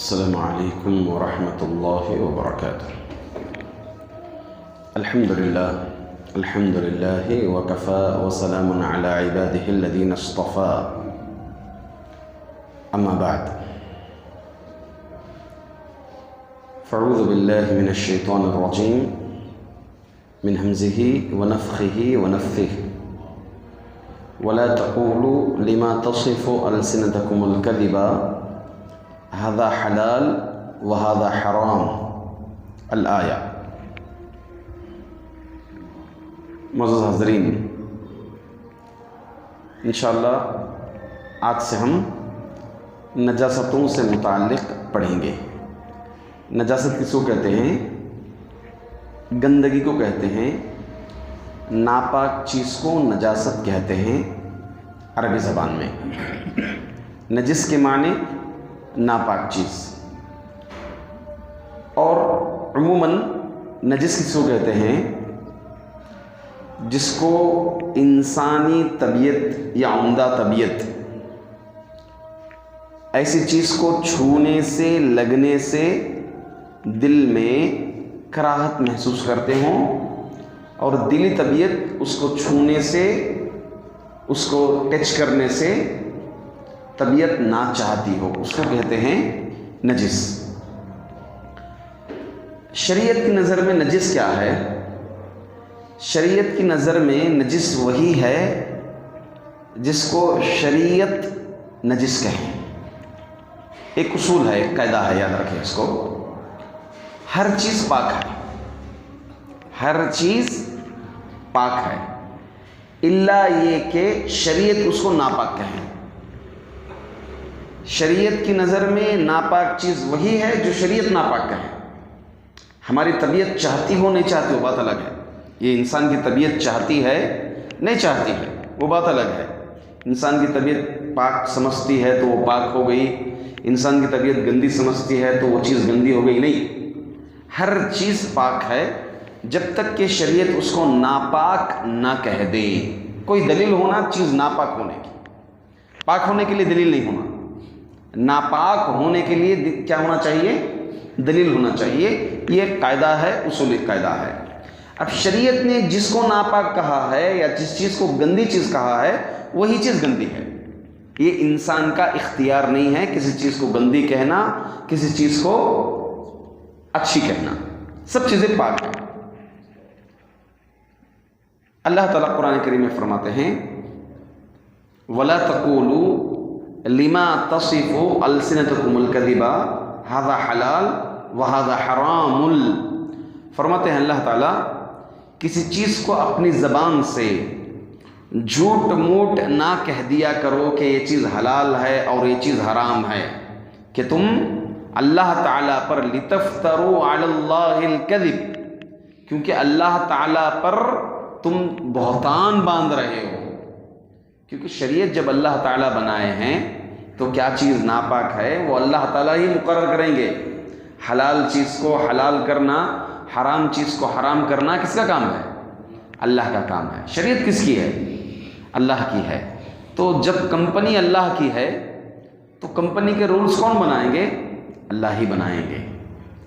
السلام عليكم ورحمة الله وبركاته. الحمد لله وكفى وسلام على عباده الذين اصطفى. أما بعد، فأعوذ بالله من الشيطان الرجيم من همزه ونفخه ونفثه. ولا تقولوا لما تصف ألسنتكم الكذب هذا حلال وهذا حرام الآية. معزز حاضرین، انشاءاللہ آج سے ہم نجاستوں سے متعلق پڑھیں گے. نجاست کس کو کہتے ہیں؟ گندگی کو کہتے ہیں. ناپاک چیز کو نجاست کہتے ہیں عربی زبان میں. نجس کے معنی ناپاک چیز، اور عموماً نجس کس کو کہتے ہیں؟ جس کو انسانی طبیعت یا عمدہ طبیعت ایسی چیز کو چھونے سے، لگنے سے دل میں کراہت محسوس کرتے ہوں، اور دلی طبیعت اس کو چھونے سے، اس کو ٹچ کرنے سے طبیعت نہ چاہتی ہو، اس کو کہتے ہیں نجس. شریعت کی نظر میں نجس کیا ہے؟ شریعت کی نظر میں نجس وہی ہے جس کو شریعت نجس کہیں. ایک اصول ہے، ایک قاعدہ ہے، یاد رکھیں اس کو. ہر چیز پاک ہے، ہر چیز پاک ہے، الا یہ کہ شریعت اس کو ناپاک کہیں. شریعت کی نظر میں ناپاک چیز وہی ہے جو شریعت ناپاک کہے. ہماری طبیعت چاہتی ہو نہیں چاہتی وہ بات الگ ہے. یہ انسان کی طبیعت چاہتی ہے نہیں چاہتی ہے وہ بات الگ ہے. انسان کی طبیعت پاک سمجھتی ہے تو وہ پاک ہو گئی، انسان کی طبیعت گندی سمجھتی ہے تو وہ چیز گندی ہو گئی. نہیں، ہر چیز پاک ہے جب تک کہ شریعت اس کو ناپاک نہ کہہ دے. کوئی دلیل ہونا چیز ناپاک ہونے کی. پاک ہونے کے لیے دلیل نہیں ہونا، ناپاک ہونے کے لیے کیا ہونا چاہیے؟ دلیل ہونا چاہیے. یہ ایک قاعدہ ہے، اصولی قاعدہ ہے. اب شریعت نے جس کو ناپاک کہا ہے یا جس چیز کو گندی چیز کہا ہے وہی چیز گندی ہے. یہ انسان کا اختیار نہیں ہے کسی چیز کو گندی کہنا، کسی چیز کو اچھی کہنا. سب چیزیں پاک ہیں. اللہ تعالیٰ قرآن کریم میں فرماتے ہیں وَلَا تَقُولُوا لما تصف السنتکم الکذب ھذا حلال وھذا حرام. فرماتے ہیں اللہ تعالیٰ، کسی چیز کو اپنی زبان سے جھوٹ موٹ نہ کہہ دیا کرو کہ یہ چیز حلال ہے اور یہ چیز حرام ہے، کہ تم اللہ تعالیٰ پر لتفتروا علی اللہ الکذب، کیونکہ اللہ تعالیٰ پر تم بہتان باندھ رہے ہو. کیونکہ شریعت جب اللہ تعالیٰ بنائے ہیں تو کیا چیز ناپاک ہے وہ اللہ تعالیٰ ہی مقرر کریں گے. حلال چیز کو حلال کرنا، حرام چیز کو حرام کرنا کس کا کام ہے؟ اللہ کا کام ہے. شریعت کس کی ہے؟ اللہ کی ہے. تو جب کمپنی اللہ کی ہے تو کمپنی کے رولز کون بنائیں گے؟ اللہ ہی بنائیں گے.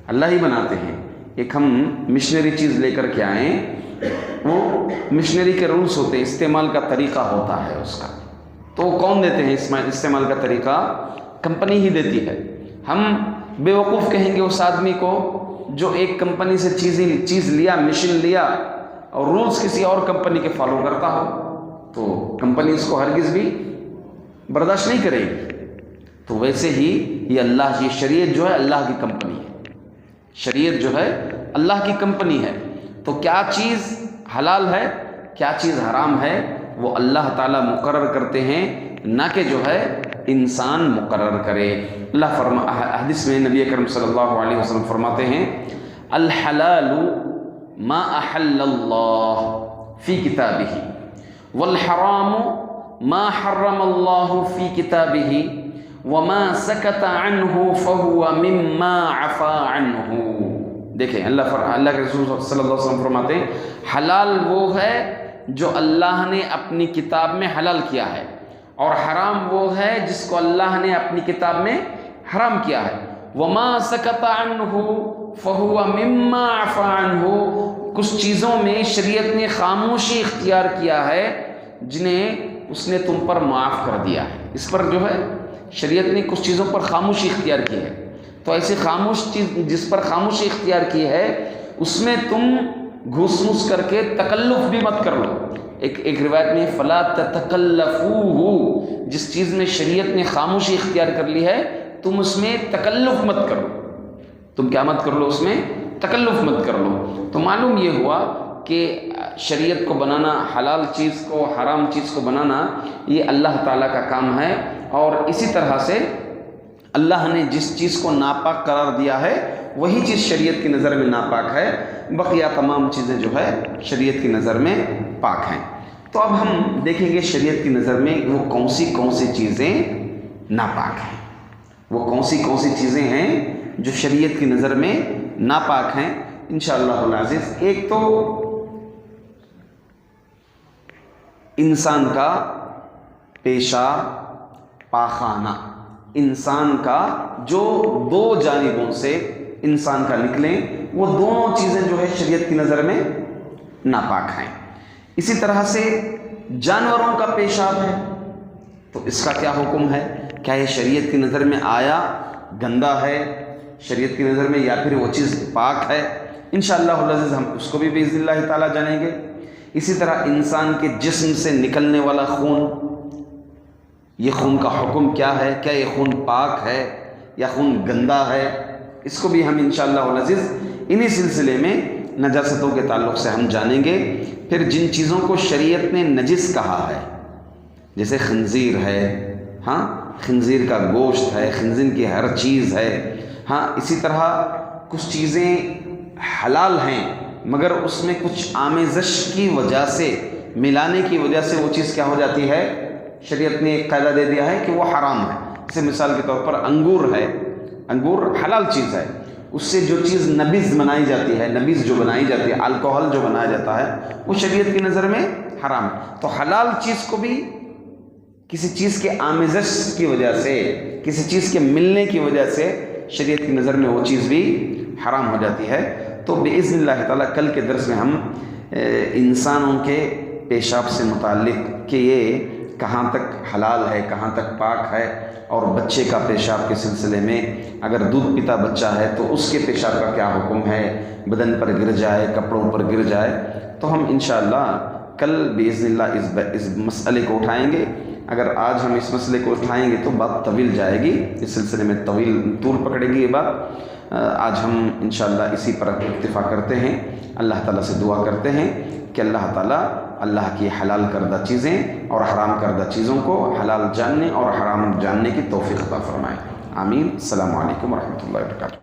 اللہ ہی بناتے ہیں. ایک ہم مشنری چیز لے کر کے آئیں، وہ مشنری کے رولز ہوتے ہیں، استعمال کا طریقہ ہوتا ہے اس کا. تو وہ کون دیتے ہیں استعمال کا طریقہ؟ کمپنی ہی دیتی ہے. ہم بے وقوف کہیں گے اس آدمی کو جو ایک کمپنی سے چیز لیا، مشین لیا، اور رولز کسی اور کمپنی کے فالو کرتا ہو، تو کمپنی اس کو ہرگز بھی برداشت نہیں کرے گی. تو ویسے ہی یہ شریعت جو ہے اللہ کی کمپنی ہے. شریعت جو ہے اللہ کی کمپنی ہے. تو کیا چیز حلال ہے، کیا چیز حرام ہے، وہ اللہ تعالیٰ مقرر کرتے ہیں، نہ کہ جو ہے انسان مقرر کرے. حدیث میں نبی اکرم صلی اللہ علیہ وسلم فرماتے ہیں الحلال ما احل اللہ فی کتابہ والحرام ما حرم اللہ فی کتابہ وما سکت عنہ فہو مما عفا عنہ. دیکھیں اللہ کے رسول صلی اللہ علیہ وسلم فرماتے ہیں حلال وہ ہے جو اللہ نے اپنی کتاب میں حلال کیا ہے، اور حرام وہ ہے جس کو اللہ نے اپنی کتاب میں حرام کیا ہے. وما سکت عنہ فہو مما عفا عنہ، کچھ چیزوں میں شریعت نے خاموشی اختیار کیا ہے جنہیں اس نے تم پر معاف کر دیا ہے۔ اس پر جو ہے شریعت نے کچھ چیزوں پر خاموشی اختیار کی ہے، تو ایسی خاموش چیز جس پر خاموشی اختیار کی ہے اس میں تم گھس مس کر کے تکلف بھی مت کر لو۔ ایک روایت میں فلا تتکلفوہ، جس چیز میں شریعت نے خاموشی اختیار کر لی ہے تم اس میں تکلف مت کرو، تم کیا مت کر لو، اس میں تکلف مت کر لو۔ تو معلوم یہ ہوا کہ شریعت کو بنانا، حلال چیز کو حرام چیز کو بنانا، یہ اللہ تعالیٰ کا کام ہے، اور اسی طرح سے اللہ نے جس چیز کو ناپاک قرار دیا ہے وہی چیز شریعت کی نظر میں ناپاک ہے، بقیہ تمام چیزیں جو ہے شریعت کی نظر میں پاک ہیں۔ تو اب ہم دیکھیں گے شریعت کی نظر میں وہ کون سی چیزیں ناپاک ہیں، وہ کون سی چیزیں ہیں جو شریعت کی نظر میں ناپاک ہیں انشاءاللہ العزیز۔ ایک تو انسان کا پیشاب پاخانہ، انسان کا جو دو جانبوں سے انسان کا نکلیں، وہ دونوں چیزیں جو ہے شریعت کی نظر میں ناپاک ہیں۔ اسی طرح سے جانوروں کا پیشاب ہے تو اس کا کیا حکم ہے، کیا یہ شریعت کی نظر میں آیا گندا ہے شریعت کی نظر میں، یا پھر وہ چیز پاک ہے؟ انشاءاللہ العزیز ہم اس کو بھی باذن اللہ تعالیٰ جانیں گے۔ اسی طرح انسان کے جسم سے نکلنے والا خون، یہ خون کا حکم کیا ہے، کیا یہ خون پاک ہے یا خون گندا ہے، اس کو بھی ہم انشاءاللہ العزیز انہی سلسلے میں نجاستوں کے تعلق سے ہم جانیں گے۔ پھر جن چیزوں کو شریعت نے نجس کہا ہے، جیسے خنزیر ہے، ہاں خنزیر کا گوشت ہے، خنزیر کی ہر چیز ہے، ہاں اسی طرح کچھ چیزیں حلال ہیں مگر اس میں کچھ آمیزش کی وجہ سے، ملانے کی وجہ سے وہ چیز کیا ہو جاتی ہے، شریعت نے ایک قاعدہ دے دیا ہے کہ وہ حرام ہے۔ جیسے مثال کے طور پر انگور ہے، انگور حلال چیز ہے، اس سے جو چیز نبیذ بنائی جاتی ہے، نبیذ جو بنائی جاتی ہے، الکوہل جو بنایا جاتا ہے، وہ شریعت کی نظر میں حرام ہے۔ تو حلال چیز کو بھی کسی چیز کے آمیزش کی وجہ سے، کسی چیز کے ملنے کی وجہ سے شریعت کی نظر میں وہ چیز بھی حرام ہو جاتی ہے۔ تو باذن اللہ تعالیٰ کل کے درس میں ہم انسانوں کے پیشاب سے متعلق کہ یہ کہاں تک حلال ہے، کہاں تک پاک ہے، اور بچے کا پیشاب کے سلسلے میں اگر دودھ پیتا بچہ ہے تو اس کے پیشاب کا کیا حکم ہے، بدن پر گر جائے، کپڑوں پر گر جائے، تو ہم انشاءاللہ کل باذن اللہ اس مسئلے کو اٹھائیں گے۔ اگر آج ہم اس مسئلے کو اٹھائیں گے تو بات طویل جائے گی، اس سلسلے میں طول پکڑے گی یہ بات۔ آج ہم انشاءاللہ اسی پر اکتفا کرتے ہیں، اللہ تعالیٰ سے دعا کرتے ہیں کہ اللہ تعالیٰ اللہ کی حلال کردہ چیزیں اور حرام کردہ چیزوں کو حلال جاننے اور حرام جاننے کی توفیق عطا فرمائے۔ آمین۔ السلام علیکم ورحمۃ اللہ وبرکاتہ۔